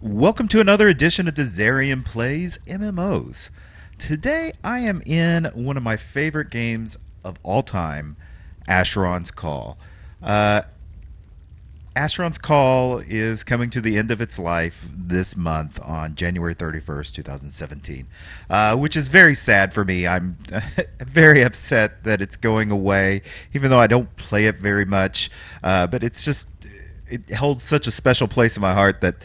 Welcome to another edition of Dizzarian Plays MMOs. Today I am in one of my favorite games of all time, Asheron's Call. Uh, Asheron's Call is coming to the end of its life this month on January 31st, 2017, which is very sad for me. I'm very upset that it's going away, even though I don't play it very much. But it holds such a special place in my heart that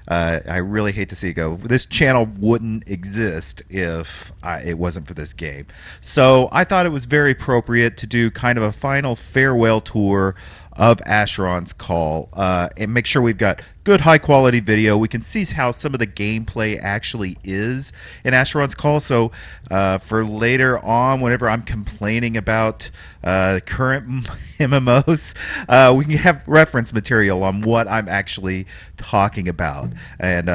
I really hate to see it go. This channel wouldn't exist if it wasn't for this game. So I thought it was very appropriate to do kind of a final farewell tour of Asheron's Call and make sure we've got good high quality video. We can see how some of the gameplay actually is in Asheron's Call. So for later on, whenever I'm complaining about current MMOs, we can have reference material on what I'm actually talking about and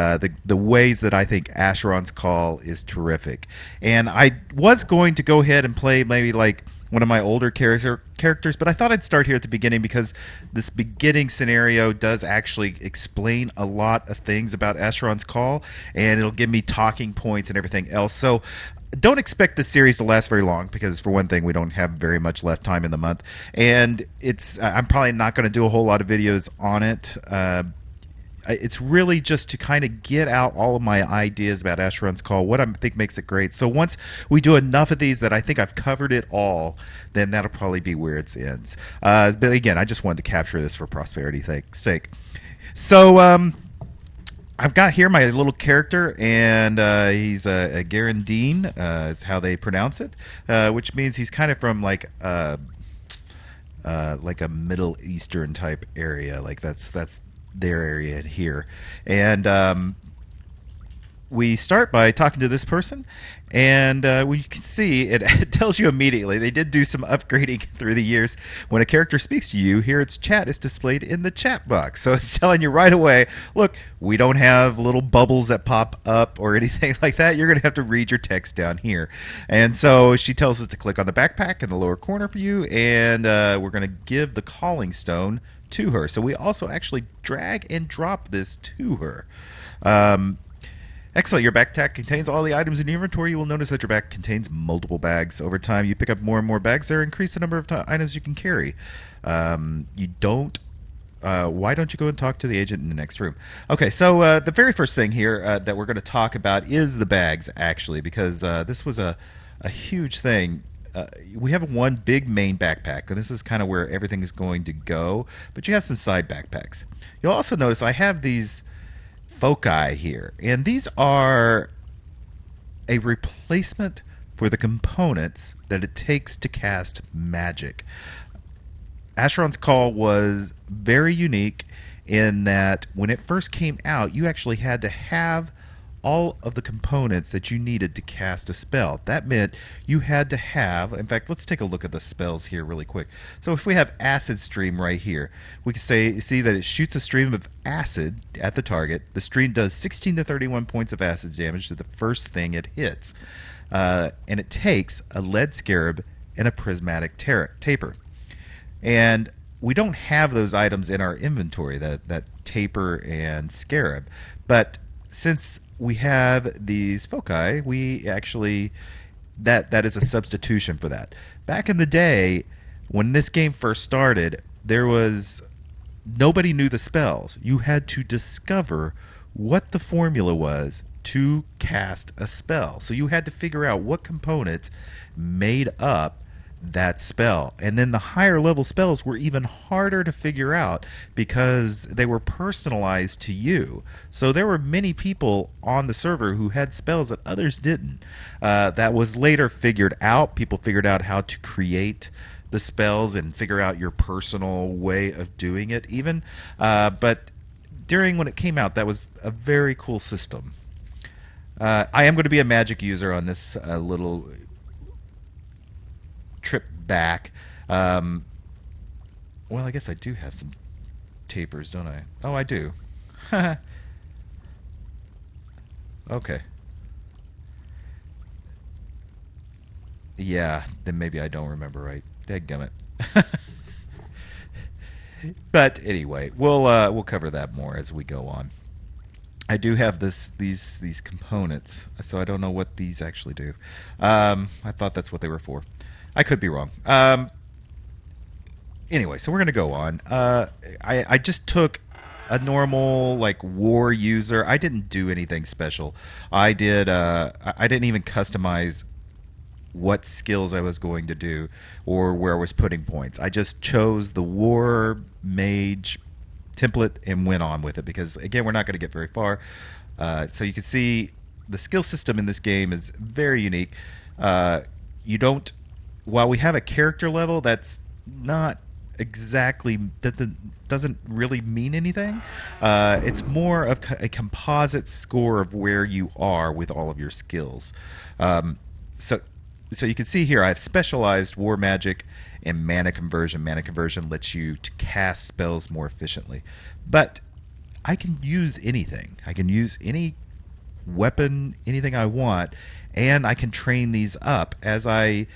the ways that I think Asheron's Call is terrific. And I was going to go ahead and play maybe like one of my older characters, but I thought I'd start here at the beginning because this beginning scenario does actually explain a lot of things about Asheron's Call, and it'll give me talking points and everything else. So don't expect this series to last very long because, for one thing, we don't have very much left time in the month, and I'm probably not going to do a whole lot of videos on it. It's really just to kind of get out all of my ideas about Asheron's Call, what I think makes it great. So once we do enough of these that I think I've covered it all, then that'll probably be where it ends. But again, I just wanted to capture this for prosperity sake. So I've got here my little character, and he's a Garandine, is how they pronounce it, which means he's kind of from like a Middle Eastern type area. Like that's their area here. And we start by talking to this person, and you can see it tells you immediately they did do some upgrading through the years. When a character speaks to you, here its chat is displayed in the chat box, so it's telling you right away, look, we don't have little bubbles that pop up or anything like that. You're going to have to read your text down here. And so she tells us to click on the backpack in the lower corner for you, and we're going to give the calling stone to her. So we also actually drag and drop this to her. Excellent. Your backpack contains all the items in your inventory. You will notice that your bag contains multiple bags. Over time, you pick up more and more bags there, increase the number of items you can carry. You don't. Why don't you go and talk to the agent in the next room? Okay, so the very first thing here that we're going to talk about is the bags, actually, because this was a huge thing. We have one big main backpack, and this is kind of where everything is going to go, but you have some side backpacks. You'll also notice I have these foci here, and these are a replacement for the components that it takes to cast magic. Asheron's Call was very unique in that when it first came out, you actually had to have all of the components that you needed to cast a spell. That meant you had to have, in fact, let's take a look at the spells here really quick. So if we have Acid Stream right here, we can see that it shoots a stream of acid at the target. The stream does 16 to 31 points of acid damage to the first thing it hits. And it takes a lead scarab and a prismatic taper. And we don't have those items in our inventory, that taper and scarab. But since we have these foci, we actually that is a substitution for that. Back in the day, when this game first started, there was nobody knew the spells. You had to discover what the formula was to cast a spell. So you had to figure out what components made up that spell. And then the higher level spells were even harder to figure out because they were personalized to you. So there were many people on the server who had spells that others didn't. That was later figured out. People figured out how to create the spells and figure out your personal way of doing it even. But when it came out, that was a very cool system. I am going to be a magic user on this little trip back. Well, I guess I do have some tapers, don't I? Oh, I do. Okay. Yeah, then maybe I don't remember right. Dadgummit. But anyway, we'll cover that more as we go on. I do have these components, so I don't know what these actually do. I thought that's what they were for. I could be wrong. Anyway, so we're gonna go on. I just took a normal like war user. I didn't do anything special. I did. I didn't even customize what skills I was going to do or where I was putting points. I just chose the war mage template and went on with it because again, we're not going to get very far. So you can see the skill system in this game is very unique. You don't. While we have a character level, that's not exactly that doesn't really mean anything. It's more of a composite score of where you are with all of your skills. So so you can see here I have specialized war magic and mana conversion. Mana conversion lets you to cast spells more efficiently. But I can use anything. I can use any weapon, anything I want, and I can train these up as I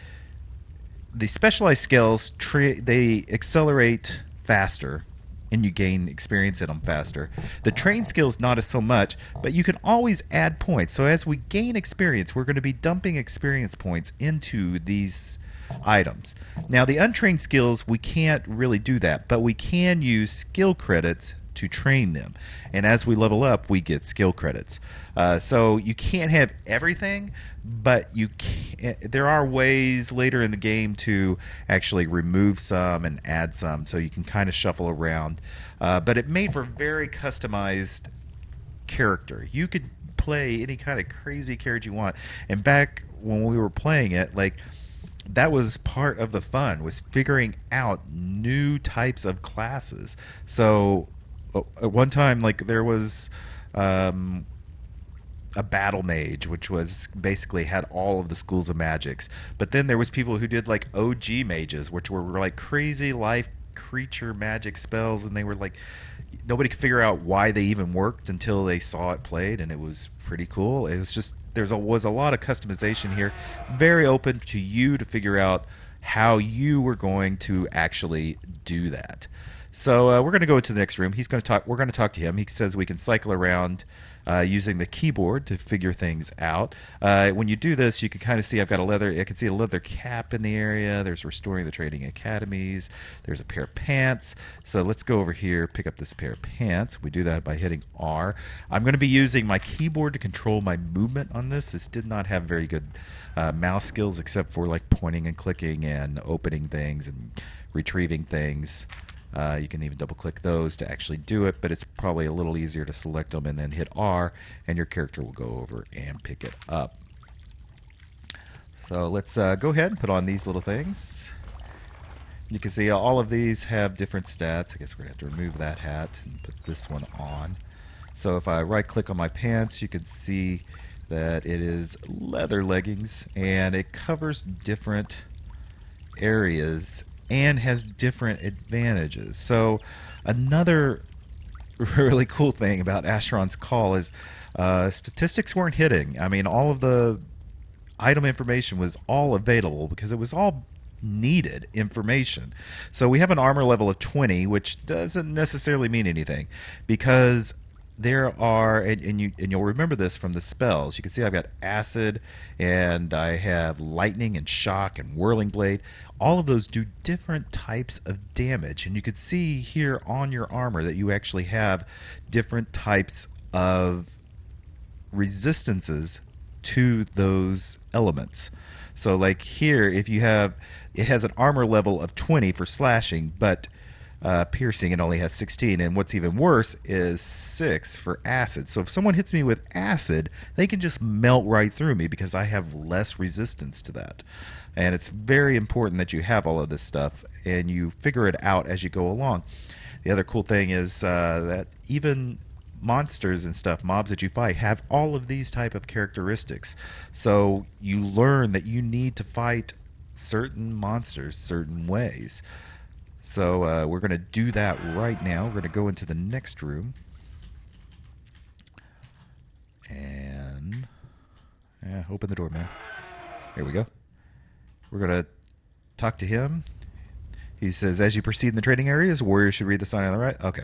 the specialized skills they accelerate faster and you gain experience in them faster. The train skills not as so much, but you can always add points. So as we gain experience, we're going to be dumping experience points into these items. Now the untrained skills, we can't really do that, but we can use skill credits to train them. And as we level up, we get skill credits. So you can't have everything, but there are ways later in the game to actually remove some and add some, so you can kind of shuffle around. But it made for a very customized character. You could play any kind of crazy character you want. And back when we were playing it, like that was part of the fun, was figuring out new types of classes. So at one time, like there was a battle mage, which was basically had all of the schools of magics. But then there was people who did like OG mages, which were like crazy life creature magic spells, and they were like nobody could figure out why they even worked until they saw it played, and it was pretty cool. It was just was a lot of customization here, very open to you to figure out how you were going to actually do that. So we're going to go into the next room. He's going to talk. We're going to talk to him. He says we can cycle around using the keyboard to figure things out. When you do this, you can kind of see I've got I can see a leather cap in the area. There's restoring the trading academies. There's a pair of pants. So let's go over here, pick up this pair of pants. We do that by hitting R. I'm going to be using my keyboard to control my movement on this. This did not have very good mouse skills except for like pointing and clicking and opening things and retrieving things. You can even double click those to actually do it, but it's probably a little easier to select them and then hit R, and your character will go over and pick it up. So let's go ahead and put on these little things. You can see all of these have different stats. I guess we're going to have to remove that hat and put this one on. So if I right click on my pants, you can see that it is leather leggings, and it covers different areas and has different advantages. So another really cool thing about Asheron's call is statistics weren't hitting. I mean, all of the item information was all available because it was all needed information. So we have an armor level of 20, which doesn't necessarily mean anything because there are, and you'll remember this from the spells. You can see I've got acid, and I have lightning and shock and whirling blade. All of those do different types of damage, and you can see here on your armor that you actually have different types of resistances to those elements. So like here, if you have, it has an armor level of 20 for slashing, but piercing it only has 16, and what's even worse is 6 for acid. So if someone hits me with acid, they can just melt right through me because I have less resistance to that. And it's very important that you have all of this stuff and you figure it out as you go along. The other cool thing is that even monsters and stuff, mobs that you fight, have all of these type of characteristics. So you learn that you need to fight certain monsters certain ways. So we're going to do that right now. We're going to go into the next room. And open the door, man. Here we go. We're going to talk to him. He says, as you proceed in the trading areas, warriors should read the sign on the right. Okay,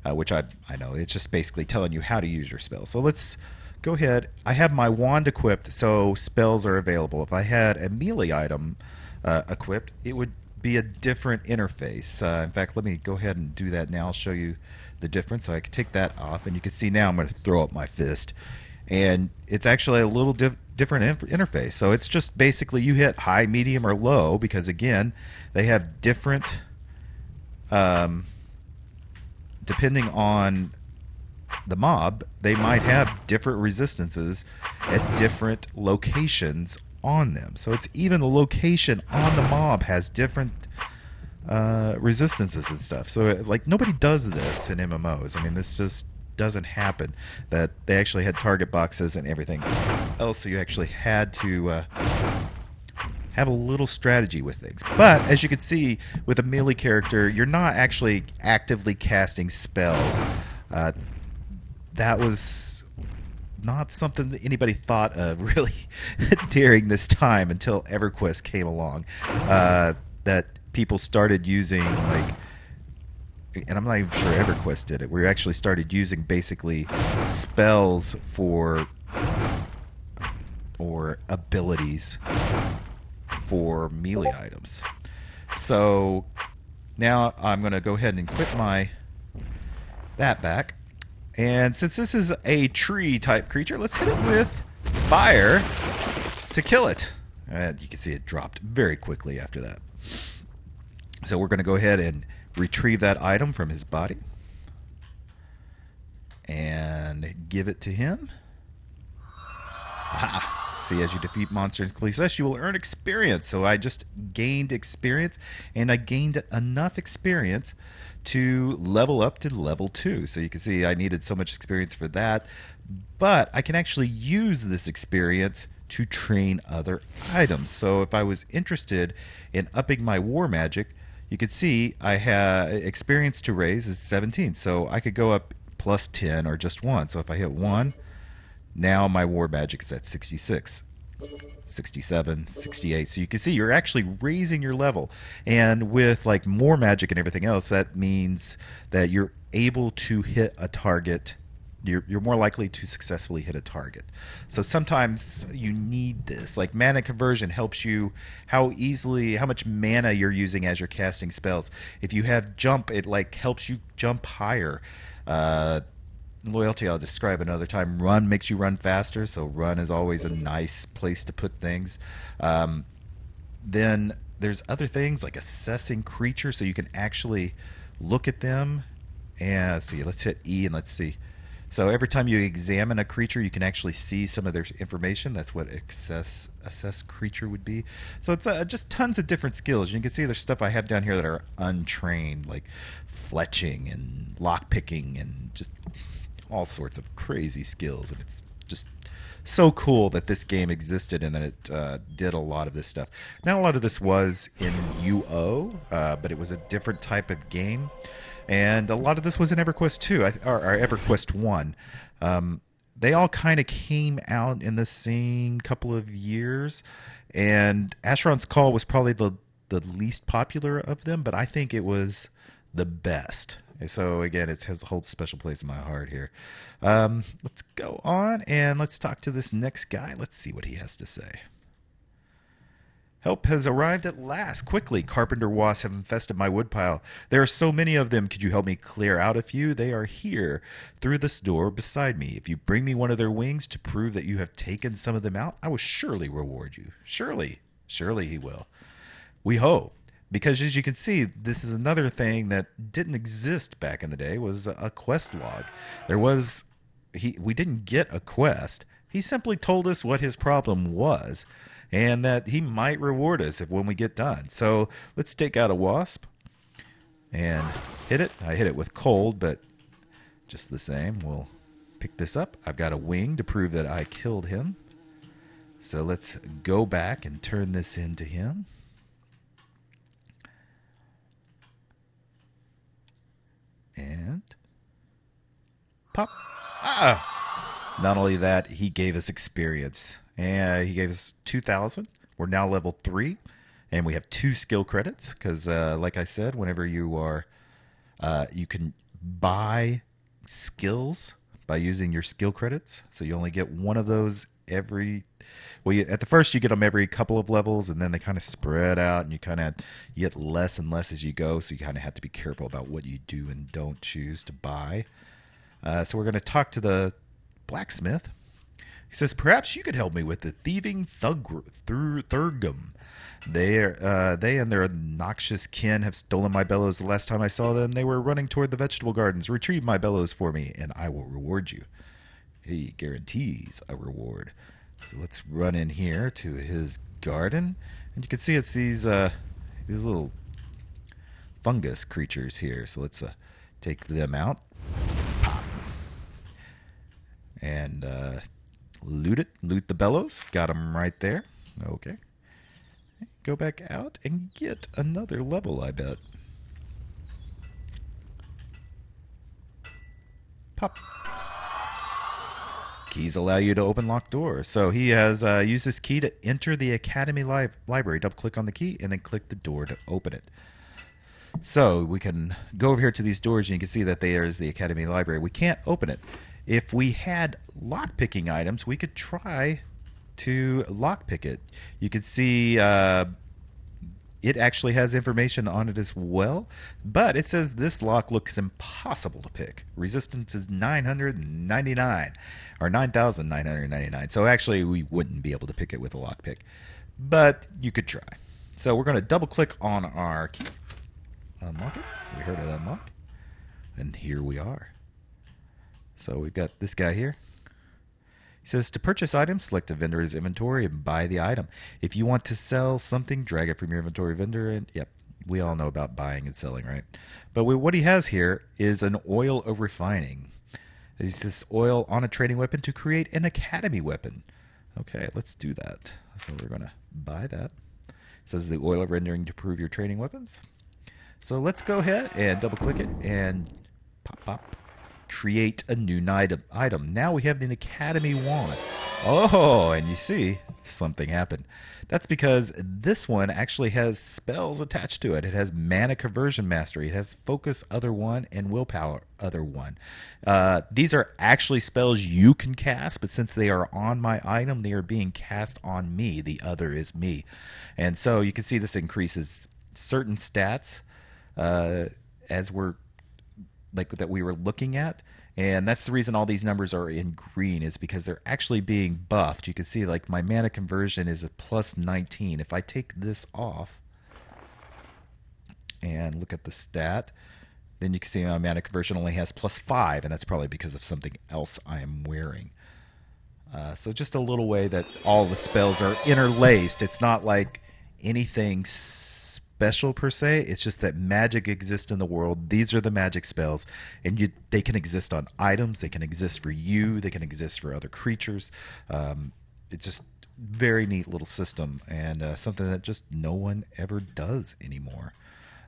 which I know. It's just basically telling you how to use your spells. So let's go ahead. I have my wand equipped, so spells are available. If I had a melee item equipped, it would be a different interface. In fact, let me go ahead and do that now. I'll show you the difference. So I can take that off, and you can see now I'm going to throw up my fist. And it's actually a little different interface. So it's just basically you hit high, medium, or low because, again, they have different, depending on the mob, they might have different resistances at different locations on them. So it's even the location on the mob has different resistances and stuff. So, like, nobody does this in MMOs. I mean, this just doesn't happen, that they actually had target boxes and everything else, so you actually had to have a little strategy with things. But as you can see with a melee character, you're not actually actively casting spells. That was not something that anybody thought of really during this time until EverQuest came along, that people started using, like, and I'm not even sure EverQuest did it, we actually started using basically spells or abilities for melee items. So now I'm going to go ahead and equip that back. And since this is a tree type creature, let's hit it with fire to kill it. And you can see it dropped very quickly after that. So we're going to go ahead and retrieve that item from his body and give it to him. Aha. See, as you defeat monsters and complete quests, you will earn experience. So I just gained experience, and I gained enough experience to level up to level 2. So you can see I needed so much experience for that, but I can actually use this experience to train other items. So if I was interested in upping my war magic, you can see I have experience to raise is 17. So I could go up plus 10 or just 1. So if I hit 1, now my war magic is at 66, 67, 68. So you can see you're actually raising your level. And with like more magic and everything else, that means that you're able to hit a target. You're more likely to successfully hit a target. So sometimes you need this. Like mana conversion helps you how much mana you're using as you're casting spells. If you have jump, it like helps you jump higher. Loyalty I'll describe another time. Run makes you run faster, so run is always a nice place to put things. Then there's other things like assessing creatures, so you can actually look at them. And let's see, let's hit E and let's see. So every time you examine a creature, you can actually see some of their information. That's what assess creature would be. So it's just tons of different skills. You can see there's stuff I have down here that are untrained, like fletching and lockpicking and just all sorts of crazy skills. And it's just so cool that this game existed and that it did a lot of this stuff. Now, a lot of this was in UO, but it was a different type of game. And a lot of this was in EverQuest 2, or EverQuest 1. They all kind of came out in the same couple of years. And Asheron's Call was probably the least popular of them, but I think it was the best. So, again, it holds a special place in my heart here. Let's go on and let's talk to this next guy. Let's see what he has to say. Help has arrived at last. Quickly, carpenter wasps have infested my woodpile. There are so many of them. Could you help me clear out a few? They are here, through this door beside me. If you bring me one of their wings to prove that you have taken some of them out, I will surely reward you. Surely he will. We hope. Because as you can see, this is another thing that didn't exist back in the day, was a quest log. We didn't get a quest. He simply told us what his problem was, and that he might reward us when we get done. So let's take out a wasp and hit it. I hit it with cold, but just the same, we'll pick this up. I've got a wing to prove that I killed him. So let's go back and turn this into him. And pop. Not only that, he gave us experience. And he gave us 2,000. We're now level 3. And we have 2 skill credits because, like I said, whenever you are, you can buy skills by using your skill credits. So you only get one of those every. Well, at the first you get them every couple of levels, and then they kind of spread out, and you get less and less as you go. So you kind of have to be careful about what you do and don't choose to buy. So we're going to talk to the blacksmith. He says, perhaps you could help me with the thieving Thurgum. They and their obnoxious kin have stolen my bellows. The last time I saw them, they were running toward the vegetable gardens. Retrieve my bellows for me, and I will reward you. He guarantees a reward. So let's run in here to his garden, and you can see it's these little fungus creatures here. So let's take them out. Pop. And loot the bellows. Got them right there. Okay. Go back out and get another level, I bet. Pop. Keys allow you to open locked doors. So he has used this key to enter the Academy library. Double click on the key and then click the door to open it. So we can go over here to these doors, and you can see that there's the Academy library. We can't open it. If we had lockpicking items, we could try to lockpick it. You can see it actually has information on it as well, but it says this lock looks impossible to pick. Resistance is 999 or 9,999. So actually we wouldn't be able to pick it with a lockpick, but you could try. So we're going to double click on our key. Unlock it. We heard it unlock. And here we are. So we've got this guy here. He says, to purchase items, select a vendor's inventory and buy the item. If you want to sell something, drag it from your inventory vendor. And yep, we all know about buying and selling, right? But what he has here is an oil of refining. He says oil on a trading weapon to create an academy weapon. Okay, let's do that. So we're going to buy that. It says the oil of rendering to improve your trading weapons. So let's go ahead and double click it and pop. Create a new item. Now we have the Academy wand. Oh, and you see something happened. That's because this one actually has spells attached to it. It has mana conversion mastery. It has focus other one and willpower other one. These are actually spells you can cast, but since they are on my item, they are being cast on me. The other is me. And so you can see this increases certain stats as we're that we were looking at, and that's the reason all these numbers are in green, is because they're actually being buffed. You can see like my mana conversion is a plus 19. If I take this off and look at the stat, then you can see my mana conversion only has plus 5, and that's probably because of something else I am wearing. So just a little way that all the spells are interlaced. It's not like anything special per se. It's just that magic exists in the world. These are the magic spells, and they can exist on items. They can exist for you. They can exist for other creatures. It's just very neat little system, and something that just no one ever does anymore.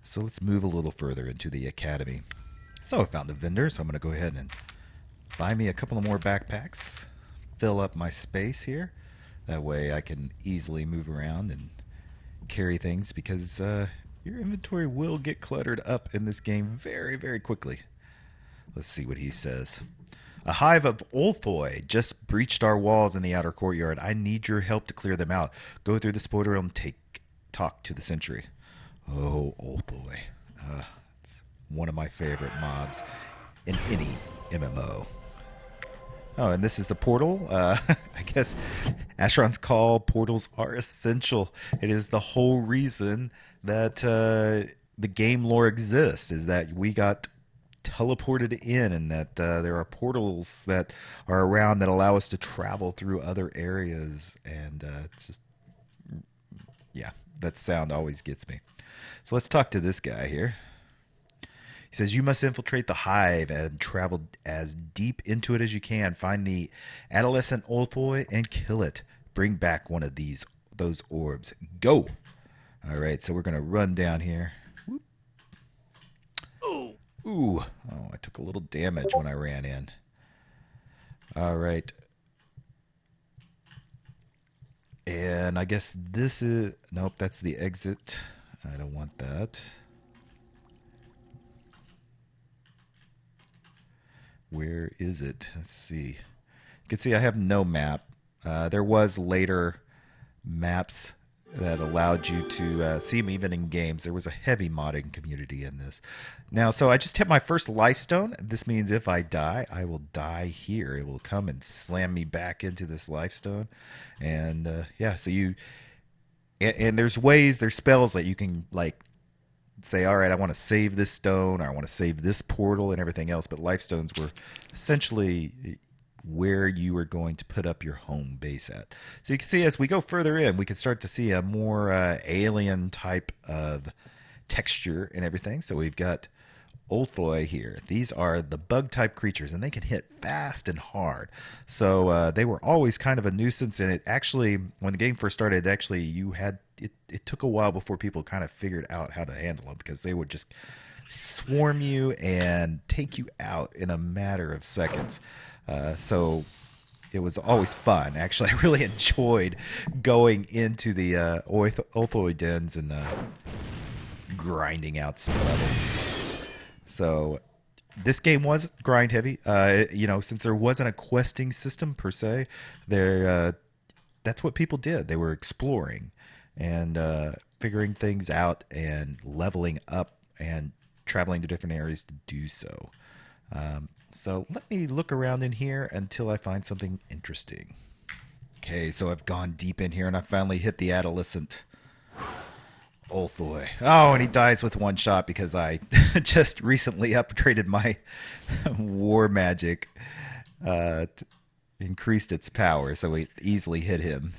So let's move a little further into the academy. So I found a vendor, so I'm going to go ahead and buy me a couple of more backpacks, fill up my space here. That way I can easily move around and carry things, because your inventory will get cluttered up in this game very, very quickly. Let's see what he says. A hive of Olthoi just breached our walls in the outer courtyard. I need your help to clear them out. Go through the spoiler room, talk to the sentry. Oh, Olthoi. It's one of my favorite mobs in any MMO. Oh, and this is the portal. I guess Asheron's call portals are essential. It is the whole reason that the game lore exists, is that we got teleported in, and that there are portals that are around that allow us to travel through other areas. And it's just, yeah, that sound always gets me. So let's talk to this guy here. He says, you must infiltrate the hive and travel as deep into it as you can. Find the adolescent Olthoi and kill it. Bring back one of those orbs. Go! All right, so we're going to run down here. Whoop. Ooh. Oh, I took a little damage when I ran in. All right. And I guess this is... Nope, that's the exit. I don't want that. Where is it? Let's see. You can see I have no map. There was later maps that allowed you to see them even in games. There was a heavy modding community in this. Now, so I just hit my first life stone. This means if I die, I will die here. It will come and slam me back into this life stone. And yeah, so you... And there's ways, there's spells that you can like say, all right, I want to save this stone, or I want to save this portal and everything else. But life stones were essentially where you were going to put up your home base at. So you can see as we go further in, we can start to see a more alien type of texture and everything. So we've got Ulthoi here. These are the bug type creatures, and they can hit fast and hard. So they were always kind of a nuisance, and it actually, when the game first started, actually you had it took a while before people kind of figured out how to handle them, because they would just swarm you and take you out in a matter of seconds. So it was always fun. Actually, I really enjoyed going into the Ulthoi dens and grinding out some levels. So this game was grind heavy. Since there wasn't a questing system per se, that's what people did. They were exploring and figuring things out and leveling up and traveling to different areas to do so. So let me look around in here until I find something interesting. Okay, so I've gone deep in here and I finally hit the adolescent Ulthoi. Oh, and he dies with one shot because I just recently upgraded my war magic, increased its power, so we easily hit him.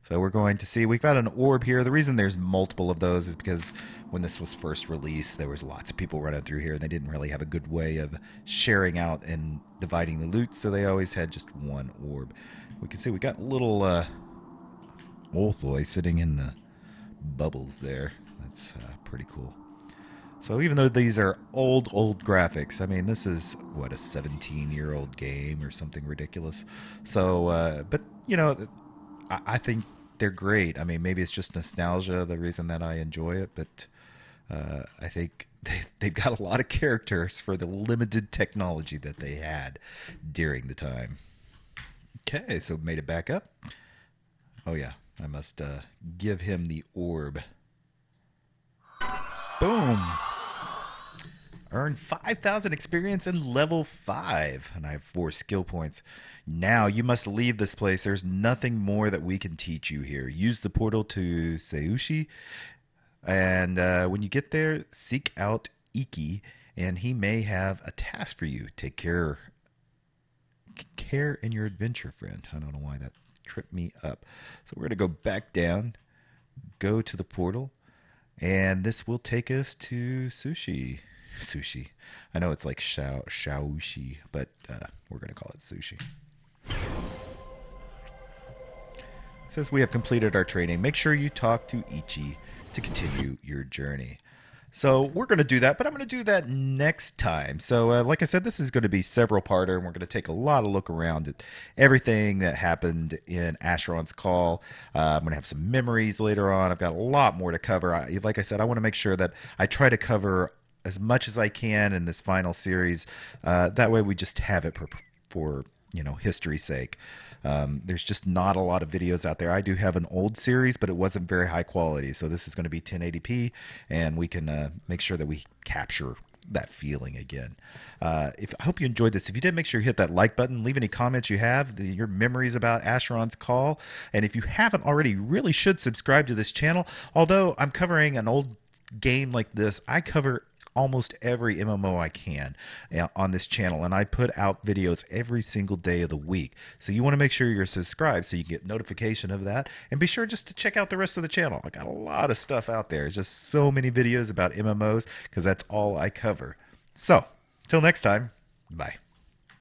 So we're going to see, we've got an orb here. The reason there's multiple of those is because when this was first released, there was lots of people running through here, and they didn't really have a good way of sharing out and dividing the loot, so they always had just one orb. We can see we got little Ulthoi sitting in the bubbles there. That's pretty cool. So even though these are old graphics, I mean, this is, what, a 17-year-old game or something ridiculous. So, but, I think they're great. I mean, maybe it's just nostalgia, the reason that I enjoy it, but I think they've got a lot of characters for the limited technology that they had during the time. Okay, so made it back up. Oh, yeah. I must give him the orb. Boom! Earn 5,000 experience in level 5. And I have 4 skill points. Now you must leave this place. There's nothing more that we can teach you here. Use the portal to Seushi. And when you get there, seek out Iki. And he may have a task for you. Take care in your adventure, friend. I don't know why that tripped me up. So we're going to go back down, go to the portal, and this will take us to sushi. I know it's like shaoshi, but we're going to call it sushi. It says we have completed our training. Make sure you talk to Ichi to continue your journey. So we're going to do that, but I'm going to do that next time. So like I said, this is going to be several-parter, and we're going to take a lot of look around at everything that happened in Asheron's Call. I'm going to have some memories later on. I've got a lot more to cover. Like I said, I want to make sure that I try to cover as much as I can in this final series. That way we just have it for history's sake. There's just not a lot of videos out there. I do have an old series, but it wasn't very high quality. So this is going to be 1080p, and we can make sure that we capture that feeling again. I hope you enjoyed this. If you did, make sure you hit that like button. Leave any comments you have, your memories about Asheron's Call. And if you haven't already, you really should subscribe to this channel. Although I'm covering an old game like this, I cover almost every MMO I can on this channel, and I put out videos every single day of the week. So you want to make sure you're subscribed so you get notification of that, and be sure just to check out the rest of the channel. I got a lot of stuff out there. There's just so many videos about MMOs because that's all I cover. So till next time, bye.